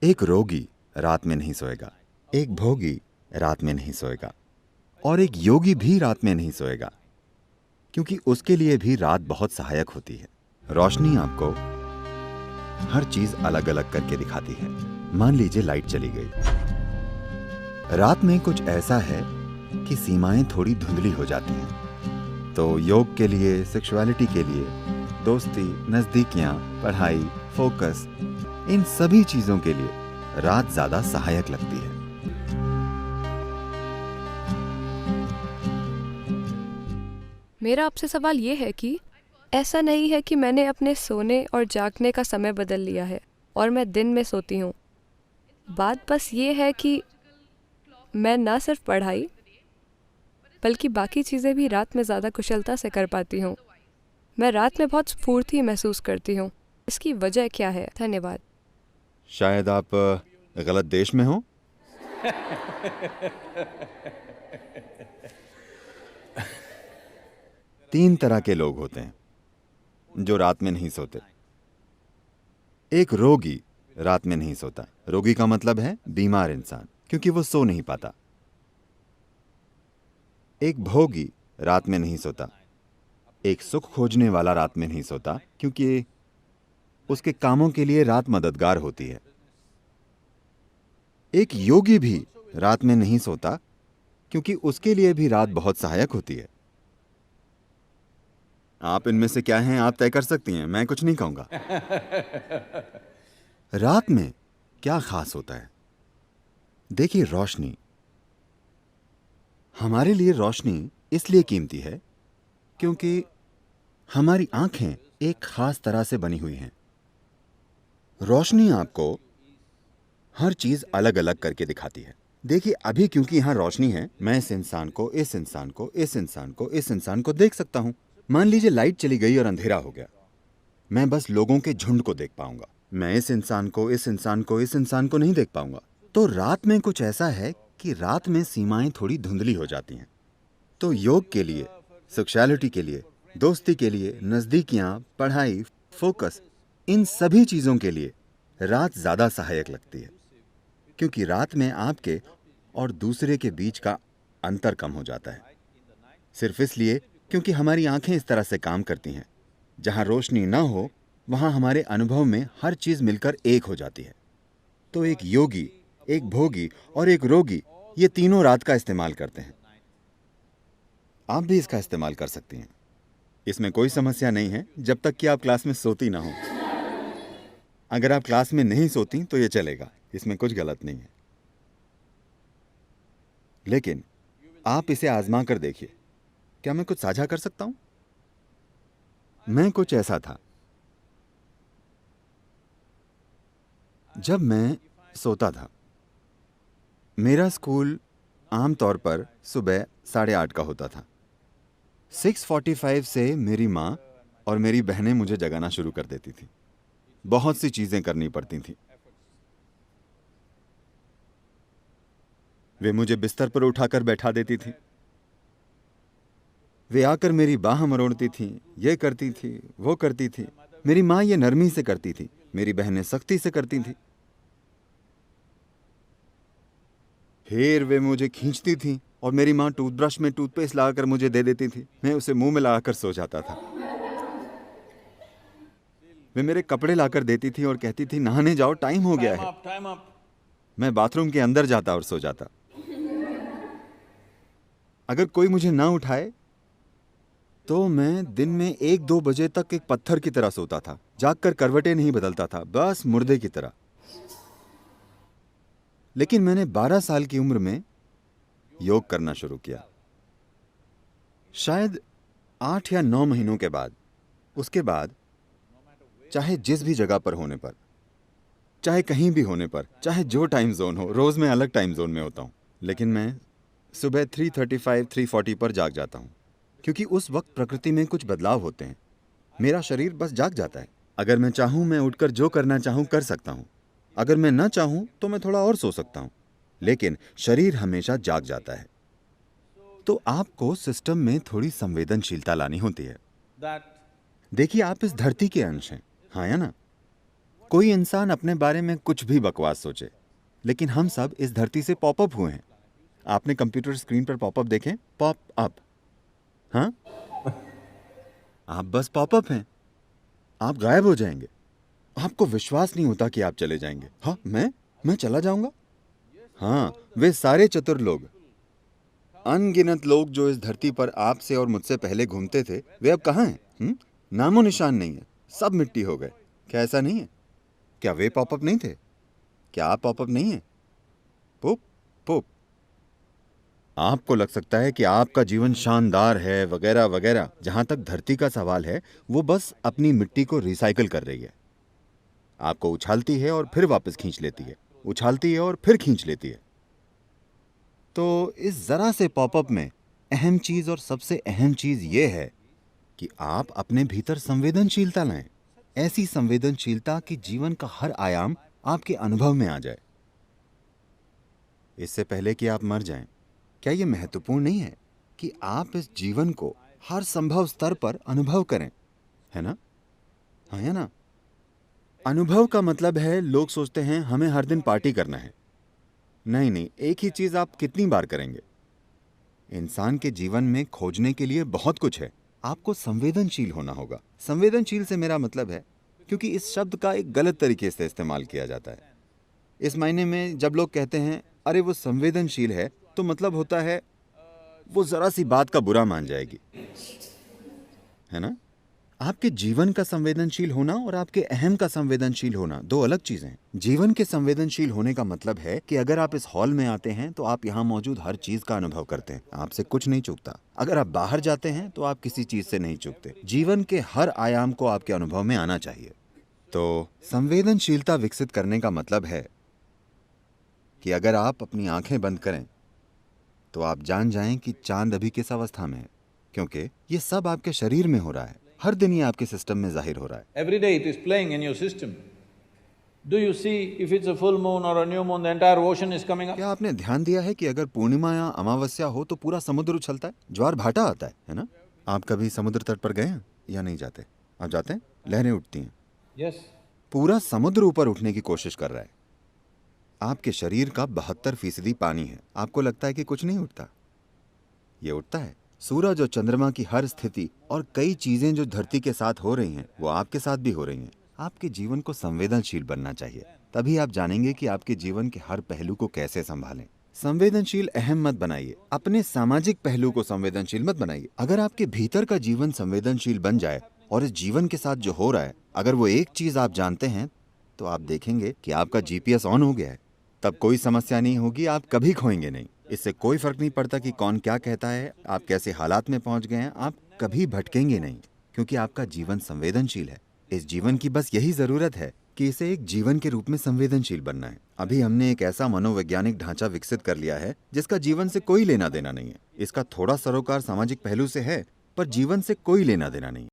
एक रोगी रात में नहीं सोएगा, एक भोगी रात में नहीं सोएगा, और एक योगी भी रात में नहीं सोएगा, क्योंकि उसके लिए भी रात बहुत सहायक होती है। रोशनी आपको हर चीज अलग अलग करके दिखाती है। मान लीजिए लाइट चली गई। रात में कुछ ऐसा है कि सीमाएं थोड़ी धुंधली हो जाती हैं। तो योग के लिए, सेक्सुअलिटी के लिए, दोस्ती, नजदीकियां, पढ़ाई, फोकस, इन सभी चीजों के लिए रात ज्यादा सहायक लगती है। मेरा आपसे सवाल ये है कि ऐसा नहीं है कि मैंने अपने सोने और जागने का समय बदल लिया है और मैं दिन में सोती हूँ। बात बस ये है कि मैं ना सिर्फ पढ़ाई बल्कि बाकी चीज़ें भी रात में ज़्यादा कुशलता से कर पाती हूँ। मैं रात में बहुत स्फूर्ति महसूस करती हूँ। इसकी वजह क्या है? धन्यवाद। शायद आप गलत देश में हो। तीन तरह के लोग होते हैं जो रात में नहीं सोते। एक रोगी रात में नहीं सोता। रोगी का मतलब है बीमार इंसान, क्योंकि वो सो नहीं पाता। एक भोगी रात में नहीं सोता। एक सुख खोजने वाला रात में नहीं सोता, क्योंकि उसके कामों के लिए रात मददगार होती है। एक योगी भी रात में नहीं सोता, क्योंकि उसके लिए भी रात बहुत सहायक होती है। आप इनमें से क्या हैं, आप तय कर सकती हैं, मैं कुछ नहीं कहूंगा। रात में क्या खास होता है? देखिए, रोशनी। हमारे लिए रोशनी इसलिए कीमती है क्योंकि हमारी आंखें एक खास तरह से बनी हुई हैं। रोशनी आपको हर चीज अलग अलग करके दिखाती है। देखिए, अभी क्योंकि यहां रोशनी है, मैं इस इंसान को, इस इंसान को, इस इंसान को, इस इंसान को देख सकता हूं। मान लीजिए लाइट चली गई और अंधेरा हो गया, मैं बस लोगों के झुंड को देख पाऊंगा। मैं इस इंसान को, इस इंसान को, इस इंसान को नहीं देख पाऊंगा। तो रात में कुछ ऐसा है कि रात में सीमाएं थोड़ी धुंधली हो जाती हैं। तो योग के लिए, सेक्सुअलिटी के लिए, दोस्ती के लिए, नजदीकियां, पढ़ाई, फोकस, इन सभी चीजों के लिए रात ज्यादा सहायक लगती है, क्योंकि रात में आपके और दूसरे के बीच का अंतर कम हो जाता है। सिर्फ इसलिए क्योंकि हमारी आंखें इस तरह से काम करती हैं। जहां रोशनी ना हो, वहां हमारे अनुभव में हर चीज मिलकर एक हो जाती है। तो एक योगी, एक भोगी और एक रोगी, ये तीनों रात का इस्तेमाल करते हैं। आप भी इसका इस्तेमाल कर सकती हैं। इसमें कोई समस्या नहीं है, जब तक कि आप क्लास में सोती ना हो। अगर आप क्लास में नहीं सोती तो ये चलेगा, इसमें कुछ गलत नहीं है। लेकिन आप इसे आजमा कर देखिए। क्या मैं कुछ साझा कर सकता हूं? मैं कुछ ऐसा था। जब मैं सोता था, मेरा स्कूल आमतौर पर सुबह 8:30 का होता था। 6:45 से मेरी माँ और मेरी बहनें मुझे जगाना शुरू कर देती थी। बहुत सी चीजें करनी पड़ती थी। वे मुझे बिस्तर पर उठाकर बैठा देती थी। वे आकर मेरी बाह मरोड़ती थी, ये करती थी, वो करती थी। मेरी माँ ये नरमी से करती थी, मेरी बहनें सख्ती से करती थी। फिर वे मुझे खींचती थी और मेरी माँ टूथब्रश में टूथपेस्ट लगाकर मुझे दे देती थी। मैं उसे मुंह में लगाकर सो जाता था। वे मेरे कपड़े लाकर देती थी और कहती थी, नहाने जाओ, टाइम हो गया है। मैं बाथरूम के अंदर जाता और सो जाता। अगर कोई मुझे ना उठाए तो मैं दिन में 1-2 बजे तक एक पत्थर की तरह सोता था। जागकर करवटें नहीं बदलता था, बस मुर्दे की तरह। लेकिन मैंने 12 साल की उम्र में योग करना शुरू किया। शायद 8 या 9 महीनों के बाद, उसके बाद चाहे जिस भी जगह पर होने पर, चाहे कहीं भी होने पर, चाहे जो टाइम जोन हो, रोज मैं अलग टाइम जोन में होता हूं, लेकिन मैं सुबह 3:35, 3:40 पर जाग जाता हूं, क्योंकि उस वक्त प्रकृति में कुछ बदलाव होते हैं। मेरा शरीर बस जाग जाता है। अगर मैं चाहूं, मैं उठकर जो करना चाहूं कर सकता हूं। अगर मैं ना चाहूं तो मैं थोड़ा और सो सकता हूं, लेकिन शरीर हमेशा जाग जाता है। तो आपको सिस्टम में थोड़ी संवेदनशीलता लानी होती है। देखिए, आप इस धरती के अंश हैं, हाँ या ना? कोई इंसान अपने बारे में कुछ भी बकवास सोचे, लेकिन हम सब इस धरती से पॉपअप हुए हैं। आपने कंप्यूटर स्क्रीन पर पॉपअप देखे? Pop up. हाँ, आप बस पॉपअप हैं। आप गायब हो जाएंगे। आपको विश्वास नहीं होता कि आप चले जाएंगे। हाँ, मैं चला जाऊंगा। हाँ, वे सारे चतुर लोग, अनगिनत लोग जो इस धरती पर आपसे और मुझसे पहले घूमते थे, वे अब कहाँ हैं? नामो निशान नहीं है। सब मिट्टी हो गए। क्या ऐसा नहीं है? क्या वे पॉपअप नहीं थे? क्या आप पॉपअप नहीं है? पुप पुप। आपको लग सकता है कि आपका जीवन शानदार है वगैरह वगैरह। जहां तक धरती का सवाल है, वो बस अपनी मिट्टी को रिसाइकिल कर रही है। आपको उछालती है और फिर वापस खींच लेती है, उछालती है और फिर खींच लेती है। तो इस जरा से पॉपअप में अहम चीज और सबसे अहम चीज ये है कि आप अपने भीतर संवेदनशीलता लाएं। ऐसी संवेदनशीलता कि जीवन का हर आयाम आपके अनुभव में आ जाए, इससे पहले कि आप मर जाएं। क्या यह महत्वपूर्ण नहीं है कि आप इस जीवन को हर संभव स्तर पर अनुभव करें? है ना? हाँ, है ना? अनुभव का मतलब है, लोग सोचते हैं हमें हर दिन पार्टी करना है। नहीं नहीं, एक ही चीज आप कितनी बार करेंगे? इंसान के जीवन में खोजने के लिए बहुत कुछ है। आपको संवेदनशील होना होगा। संवेदनशील से मेरा मतलब है, क्योंकि इस शब्द का एक गलत तरीके से इस्तेमाल किया जाता है। इस मायने में जब लोग कहते हैं अरे वो संवेदनशील है, तो मतलब होता है वो जरा सी बात का बुरा मान जाएगी, है ना? आपके जीवन का संवेदनशील होना और आपके अहम का संवेदनशील होना दो अलग चीजें हैं। जीवन के संवेदनशील होने का मतलब है कि अगर आप इस हॉल में आते हैं तो आप यहाँ मौजूद हर चीज का अनुभव करते हैं। आपसे कुछ नहीं चूकता। अगर आप बाहर जाते हैं तो आप किसी चीज से नहीं चूकते। जीवन के हर आयाम को आपके अनुभव में आना चाहिए। तो संवेदनशीलता विकसित करने का मतलब है कि अगर आप अपनी आंखें बंद करें तो आप जान जाएं कि चांद अभी किस अवस्था में है, क्योंकि ये सब आपके शरीर में हो रहा है। हर दिन ये आपके सिस्टम में जाहिर हो रहा है। Every day it is playing in your system. Do you see if it's a full moon or a new moon, the entire ocean is coming up? क्या आपने ध्यान दिया है कि अगर पूर्णिमा या अमावस्या हो तो पूरा समुद्र उछलता है, ज्वार भाटा आता है ना? आप कभी समुद्र तट पर गए हैं या नहीं जाते? आप जाते हैं? लहरें उठती हैं। Yes. पूरा समुद्र ऊपर उठने की कोशिश कर रहा है। आपके शरीर का 72% पानी है। आपको लगता है कि कुछ नहीं उठता? ये उठता है। सूरज और चंद्रमा की हर स्थिति और कई चीजें जो धरती के साथ हो रही हैं, वो आपके साथ भी हो रही हैं। आपके जीवन को संवेदनशील बनना चाहिए, तभी आप जानेंगे कि आपके जीवन के हर पहलू को कैसे संभालें। संवेदनशील अहम मत बनाइए, अपने सामाजिक पहलू को संवेदनशील मत बनाइए। अगर आपके भीतर का जीवन संवेदनशील बन जाए और इस जीवन के साथ जो हो रहा है, अगर वो एक चीज आप जानते हैं, तो आप देखेंगे कि आपका जीपीएस ऑन हो गया है। तब कोई समस्या नहीं होगी, आप कभी खोएंगे नहीं। इससे कोई फर्क नहीं पड़ता कि कौन क्या कहता है, आप कैसे हालात में पहुंच गए हैं, आप कभी भटकेंगे नहीं, क्योंकि आपका जीवन संवेदनशील है। इस जीवन की बस यही जरूरत है कि इसे एक जीवन के रूप में संवेदनशील बनना है। अभी हमने एक ऐसा मनोवैज्ञानिक ढांचा विकसित कर लिया है जिसका जीवन से कोई लेना देना नहीं है। इसका थोड़ा सरोकार सामाजिक पहलू से है, पर जीवन से कोई लेना देना नहीं।